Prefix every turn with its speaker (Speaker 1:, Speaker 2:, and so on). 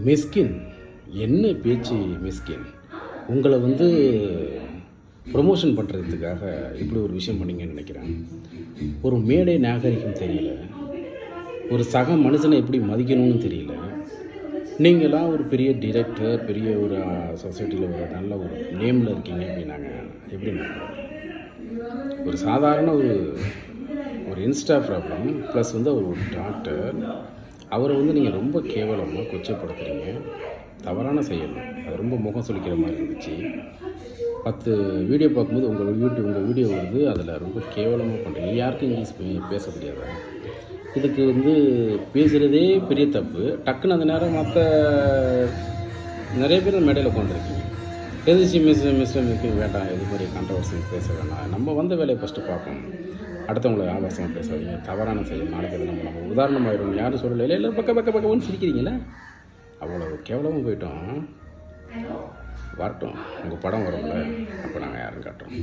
Speaker 1: மிஸ்கின் என்ன பேச்சு மிஸ்கின்? உங்களை ப்ரொமோஷன் பண்ணுறதுக்காக இப்படி ஒரு விஷயம் பண்ணீங்கன்னு நினைக்கிறேன். ஒரு மேடை நாகரிகம் தெரியல, ஒரு சக மனுஷனை எப்படி மதிக்கணும்னு தெரியல. நீங்களாம் ஒரு பெரிய டிரெக்டர், பெரிய ஒரு சொசைட்டியில் ஒரு நல்ல ஒரு நேமில் இருக்கீங்க அப்படின்னாங்க. எப்படி ஒரு சாதாரண ஒரு இன்ஸ்டா ப்ராப்ளம் ப்ளஸ் அவர் ஒரு டாக்டர், அவரை நீங்கள் ரொம்ப கேவலமாக கொச்சப்படுத்துகிறீங்க. தவறான செயல். அது ரொம்ப முகம் சுளிக்கிற மாதிரி இருந்துச்சு. 10 வீடியோ பார்க்கும்போது உங்கள் வீடியோ வருது, அதில் ரொம்ப கேவலமாக பண்ணுறீங்க. யாருக்கும் இங்கிலீஷ் பேச தெரியாதா? இதுக்கு பேசுகிறதே பெரிய தப்பு. டக்குன்னு அந்த நேரம் நிறைய பேர் மேடையில் உட்காந்துருக்கீங்க. எதிர்ச்சி மிஸ் வேண்டாம், இது மாதிரி கான்ட்ரவர்சி பேச வேண்டாம். நம்ம வந்த வேலையை ஃபஸ்ட்டு பார்ப்போம். அடுத்தவங்களை ஆபாசமாக பேசாதீங்க. தவறான செயல். நாளைக்கு அது நம்ம உதாரணமாயிடும். யாரும் சொல்லலை. இல்லை பக்கம்னு சிரிக்கிறீங்களே, அவ்வளோ கேவலமாக போயிட்டோம். வரட்டும், உங்கள் படம் வரும்ல, அப்போ நாங்கள் யாருன்னு காட்டுறோம்.